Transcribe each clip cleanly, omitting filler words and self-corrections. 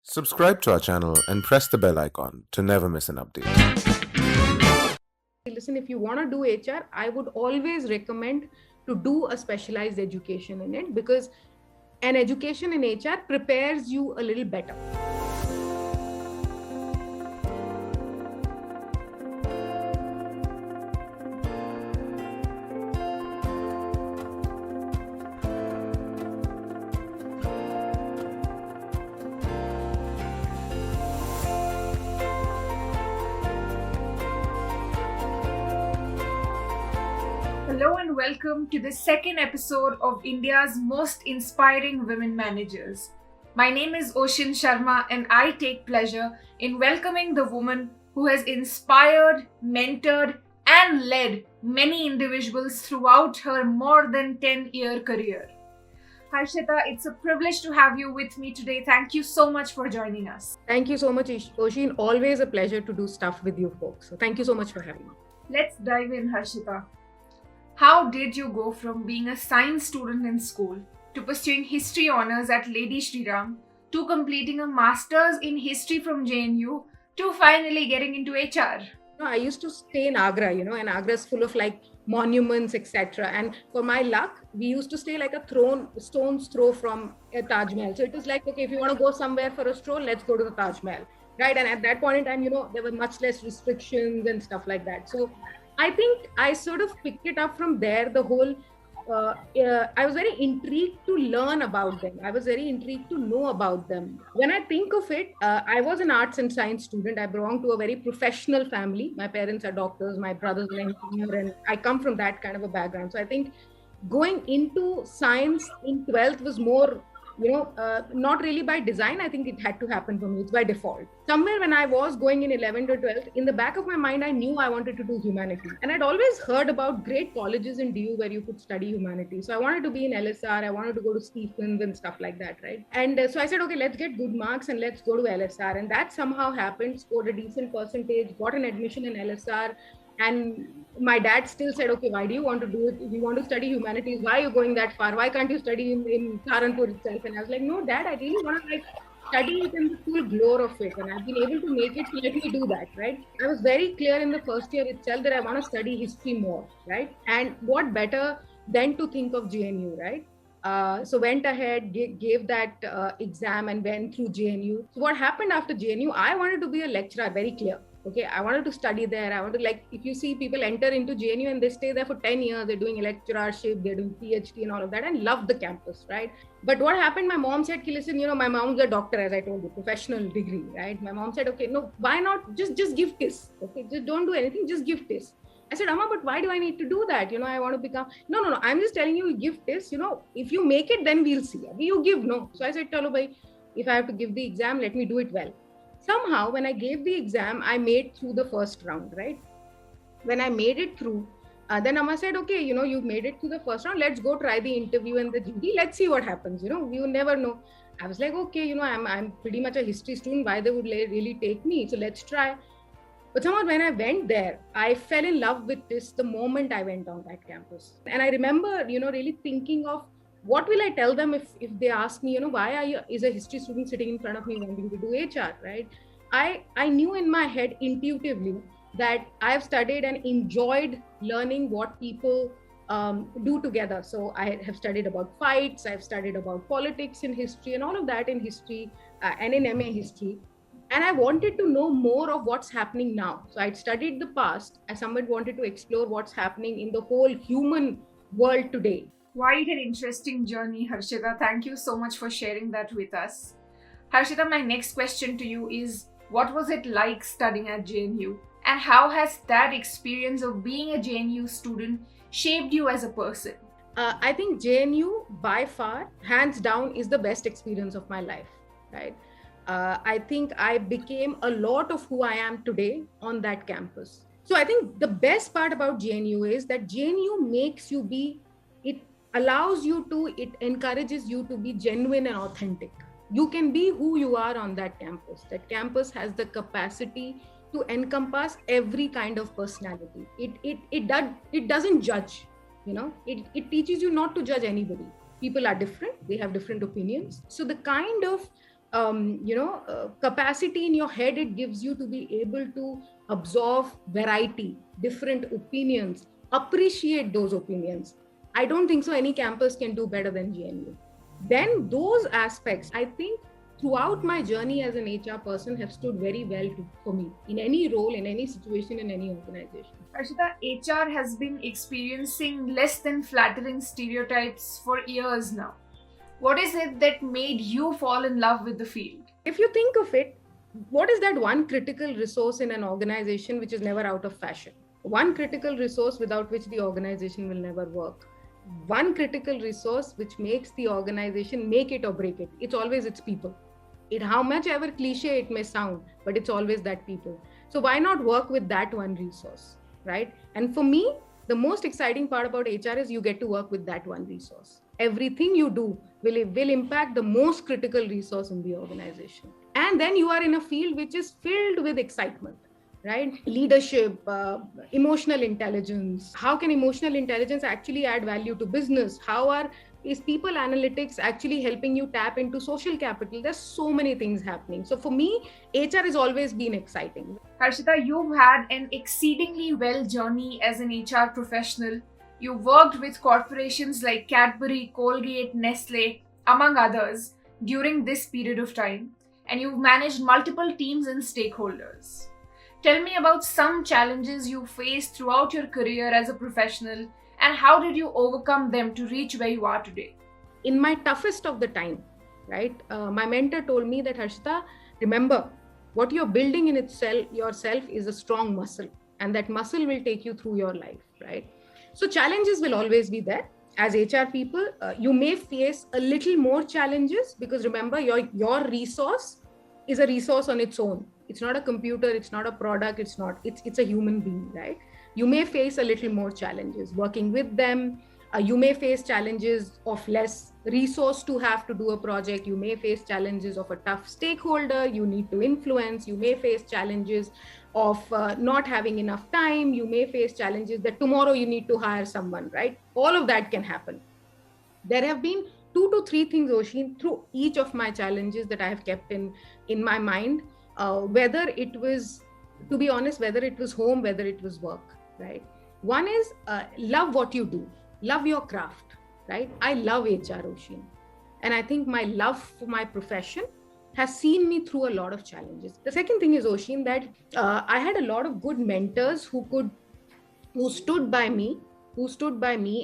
Subscribe to our channel and press the bell icon to never miss an update. Listen, if you want to do HR, I would always recommend to do a specialized education in it, because an education in HR prepares you a little better. Hello and welcome to the second episode of India's most inspiring women managers. My name is Oshin Sharma and I take pleasure in welcoming the woman who has inspired, mentored and led many individuals throughout her more than 10-year career. Harshita, it's a privilege to have you with me today. Thank you so much for joining us. Thank you so much, Oshin. Always a pleasure to do stuff with you folks. So thank you so much for having me. Let's dive in, Harshita. How did you go from being a science student in school to pursuing history honors at Lady Shri Ram to completing a master's in history from JNU to finally getting into HR? I used to stay in Agra, and Agra is full of like monuments, etc. And for my luck, we used to stay like a stone's throw from a Taj Mahal. So it was like, okay, if you want to go somewhere for a stroll, let's go to the Taj Mahal, right? And at that point in time, there were much less restrictions and stuff like that. So I think I sort of picked it up from there. The whole, I was very intrigued to learn about them. I was very intrigued to know about them. When I think of it, I was an arts and science student. I belong to a very professional family. My parents are doctors, my brother's an engineer, and I come from that kind of a background. So I think going into science in 12th was more, not really by design. I think it had to happen for me. It's by default. Somewhere when I was going in 11th or 12th, in the back of my mind, I knew I wanted to do humanities. And I'd always heard about great colleges in DU where you could study humanities. So I wanted to be in LSR. I wanted to go to Stephens and stuff like that, right? And so I said, okay, let's get good marks and let's go to LSR. And that somehow happened, scored a decent percentage, got an admission in LSR. And my dad still said, okay, why do you want to do it? If you want to study humanities, why are you going that far? Why can't you study in Saharanpur itself? And I was like, no, Dad, I really want to study it in the full glory of it. And I've been able to make it, so let me do that, right? I was very clear in the first year itself that I want to study history more, right? And what better than to think of JNU, right? So went ahead, gave that exam and went through JNU. So what happened after JNU, I wanted to be a lecturer, very clear. Okay, I wanted to study there. I wanted to, if you see people enter into JNU and they stay there for 10 years, they're doing lecturership, they're doing PhD and all of that, and love the campus, right? But what happened, my mom said, listen, my mom's a doctor, as I told you, professional degree, right? My mom said, okay, no, why not just give TISS? Okay, just don't do anything, just give TISS. I said, Amma, but why do I need to do that? I want to become, no, I'm just telling you, give TISS, if you make it, then we'll see. You give, no. So I said, chalo bhai, if I have to give the exam, let me do it well. Somehow, when I gave the exam, I made through the first round, right? When I made it through, then Amma said, okay, you made it through the first round. Let's go try the interview and the GD. Let's see what happens. You never know. I was like, okay, I'm pretty much a history student. Why they would really take me? So let's try. But somehow when I went there, I fell in love with this the moment I went on that campus. And I remember, really thinking of, what will I tell them if they ask me, why is a history student sitting in front of me wanting to do HR, right? I knew in my head intuitively that I have studied and enjoyed learning what people do together. So I have studied about fights, I've studied about politics in history and all of that in history and in MA history. And I wanted to know more of what's happening now. So I'd studied the past. I somewhat wanted to explore what's happening in the whole human world today. Quite an interesting journey, Harshita. Thank you so much for sharing that with us. Harshita, my next question to you is, what was it like studying at JNU? And how has that experience of being a JNU student shaped you as a person? I think JNU, by far, hands down, is the best experience of my life, right? I think I became a lot of who I am today on that campus. So I think the best part about JNU is that JNU makes you it encourages you to be genuine and authentic. You can be who you are on that campus. That campus has the capacity to encompass every kind of personality. It doesn't judge, it teaches you not to judge anybody. People are different, they have different opinions. So the kind of capacity in your head it gives you to be able to absorb variety, different opinions, appreciate those opinions. I don't think so any campus can do better than JNU. Then those aspects, I think, throughout my journey as an HR person have stood very well for me in any role, in any situation, in any organization. Harshita, HR has been experiencing less than flattering stereotypes for years now. What is it that made you fall in love with the field? If you think of it, what is that one critical resource in an organization which is never out of fashion? One critical resource without which the organization will never work. One critical resource which makes the organization make it or break it. It's always its people. How much ever cliche it may sound, but it's always that people. So why not work with that one resource, right? And for me, the most exciting part about HR is you get to work with that one resource. Everything you do will impact the most critical resource in the organization. And then you are in a field which is filled with excitement, right? Leadership, emotional intelligence. How can emotional intelligence actually add value to business? Is people analytics actually helping you tap into social capital? There's so many things happening. So for me, HR has always been exciting. Harshita, you've had an exceedingly well journey as an HR professional. You worked with corporations like Cadbury, Colgate, Nestle, among others, during this period of time, and you've managed multiple teams and stakeholders. Tell me about some challenges you faced throughout your career as a professional, and how did you overcome them to reach where you are today? In my toughest of the time, right, my mentor told me that, Harshita, remember, what you're building in yourself is a strong muscle, and that muscle will take you through your life, right? So challenges will always be there. As HR people, you may face a little more challenges because remember, your resource is a resource on its own. It's not a computer, it's not a product, it's a human being, right? You may face a little more challenges working with them. You may face challenges of less resource to have to do a project. You may face challenges of a tough stakeholder you need to influence. You may face challenges of not having enough time. You may face challenges that tomorrow you need to hire someone, right? All of that can happen. There have been 2 to 3 things, Oshin, through each of my challenges that I have kept in my mind, whether it was, to be honest, whether it was home, whether it was work, right? One is love what you do, love your craft, right? I love HR, Oshin. And I think my love for my profession has seen me through a lot of challenges. The second thing is, Oshin, that I had a lot of good mentors who stood by me,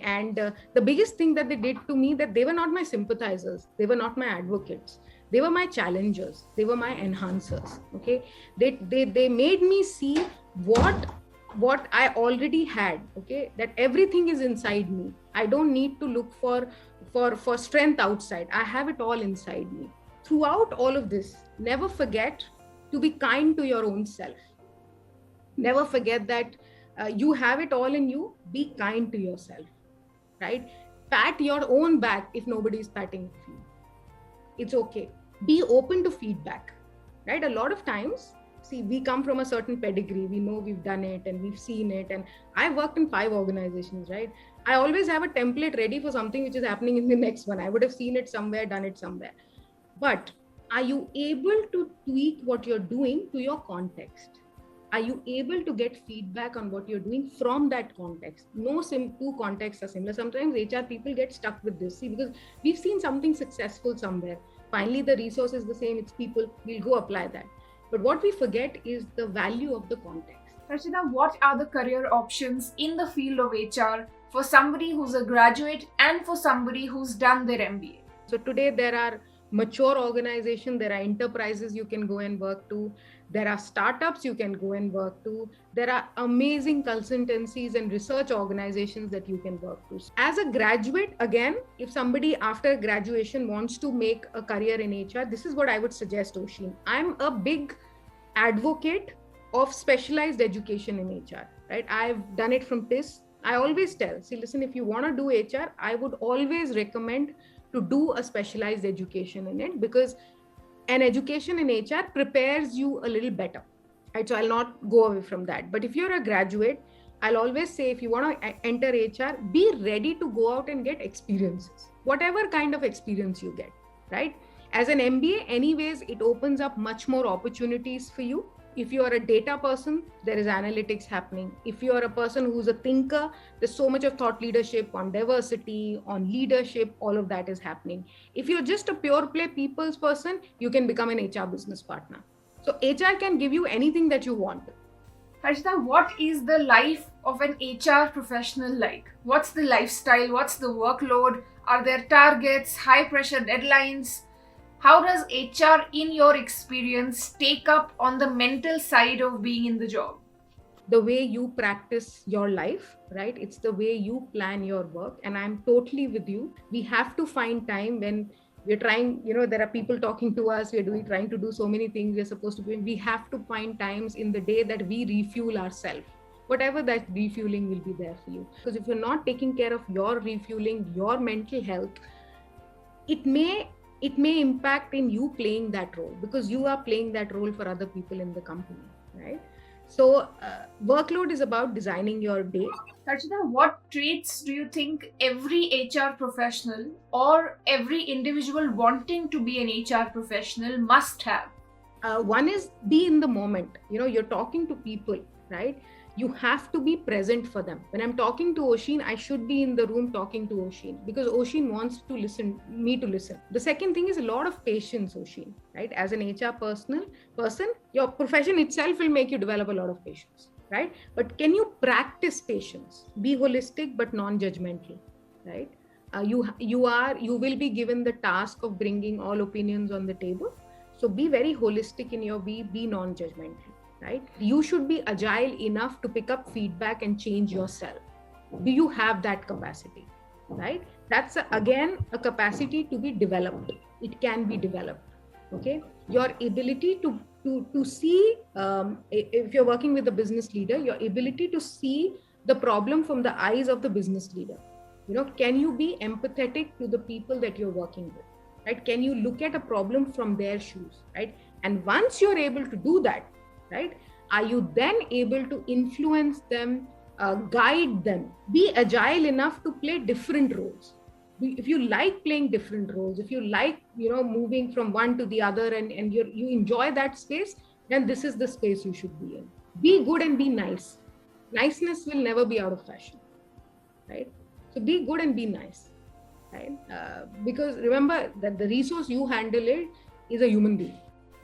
and the biggest thing that they did to me, that they were not my sympathizers, they were not my advocates, they were my challengers, they were my enhancers. Okay, they made me see what I already had. Okay, that everything is inside me. I don't need to look for strength outside. I have it all inside me. Throughout all of this, never forget to be kind to your own self. Never forget that you have it all in you. Be kind to yourself, right? Pat your own back if nobody is patting you. It's okay. Be open to feedback, right? A lot of times, see, we come from a certain pedigree. We know we've done it and we've seen it. And I've worked in 5 organizations, right? I always have a template ready for something which is happening in the next one. I would have seen it somewhere, done it somewhere. But are you able to tweak what you're doing to your context? Are you able to get feedback on what you're doing from that context? No two contexts are similar. Sometimes HR people get stuck with this. See, because we've seen something successful somewhere. Finally, the resource is the same. It's people. We'll go apply that. But what we forget is the value of the context. Harshita, what are the career options in the field of HR for somebody who's a graduate and for somebody who's done their MBA? So today there are mature organizations, there are enterprises you can go and work to, there are startups you can go and work to, there are amazing consultancies and research organizations that you can work to. As a graduate, again, if somebody after graduation wants to make a career in HR, this is what I would suggest, Oshin. I'm a big advocate of specialized education in HR, right? I've done it from TISS. I always tell, see, listen, if you want to do HR, I would always recommend to do a specialized education in it, because an education in HR prepares you a little better, right? So I'll not go away from that. But if you're a graduate, I'll always say, if you want to enter HR, be ready to go out and get experiences, whatever kind of experience you get, right? As an MBA, anyways, it opens up much more opportunities for you. If you are a data person, there is analytics happening. If you are a person who's a thinker, there's so much of thought leadership on diversity, on leadership, all of that is happening. If you're just a pure play people's person, you can become an HR business partner. So HR can give you anything that you want. Harshita, what is the life of an HR professional like? What's the lifestyle? What's the workload? Are there targets, high pressure deadlines? How does HR, in your experience, take up on the mental side of being in the job? The way you practice your life, right? It's the way you plan your work. And I'm totally with you. We have to find time when we're trying, there are people talking to us, trying to do so many things we're supposed to do. We have to find times in the day that we refuel ourselves. Whatever that refueling will be there for you. Because if you're not taking care of your refueling, your mental health, it may impact in you playing that role, because you are playing that role for other people in the company, right? So workload is about designing your day. Harshita, what traits do you think every HR professional or every individual wanting to be an HR professional must have? One is be in the moment. You're talking to people, right? You have to be present for them. When I'm talking to Oshin, I should be in the room talking to Oshin, because Oshin wants me to listen. The second thing is a lot of patience, Oshin, right? As an HR person, your profession itself will make you develop a lot of patience, right? But can you practice patience? Be holistic but non-judgmental, right? You will be given the task of bringing all opinions on the table. So be very holistic in your be non-judgmental. Right? You should be agile enough to pick up feedback and change yourself. Do you have that capacity? Right? That's again a capacity to be developed. It can be developed. Okay. Your ability to see, if you're working with a business leader, your ability to see the problem from the eyes of the business leader. Can you be empathetic to the people that you're working with? Right? Can you look at a problem from their shoes? Right? And once you're able to do that, right? Are you then able to influence them, guide them, be agile enough to play different roles? If you like playing different roles, if you like, moving from one to the other and you enjoy that space, then this is the space you should be in. Be good and be nice. Niceness will never be out of fashion, right? So be good and be nice, right? Because remember that the resource you handle is a human being.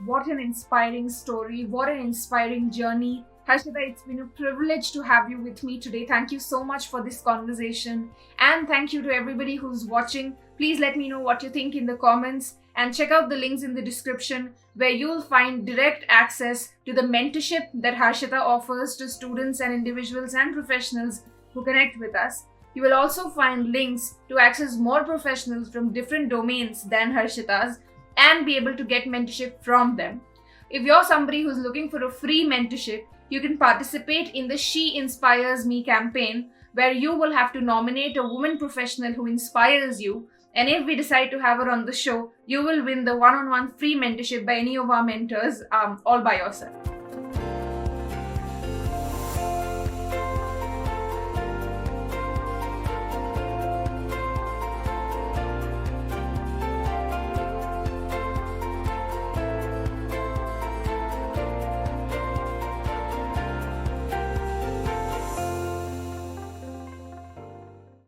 What an inspiring story. What an inspiring journey. Harshita, it's been a privilege to have you with me today. Thank you so much for this conversation. And thank you to everybody who's watching. Please let me know what you think in the comments, and check out the links in the description where you'll find direct access to the mentorship that Harshita offers to students and individuals and professionals who connect with us. You will also find links to access more professionals from different domains than Harshita's and be able to get mentorship from them. If you're somebody who's looking for a free mentorship, you can participate in the She Inspires Me campaign, where you will have to nominate a woman professional who inspires you. And if we decide to have her on the show, you will win the one-on-one free mentorship by any of our mentors, all by yourself.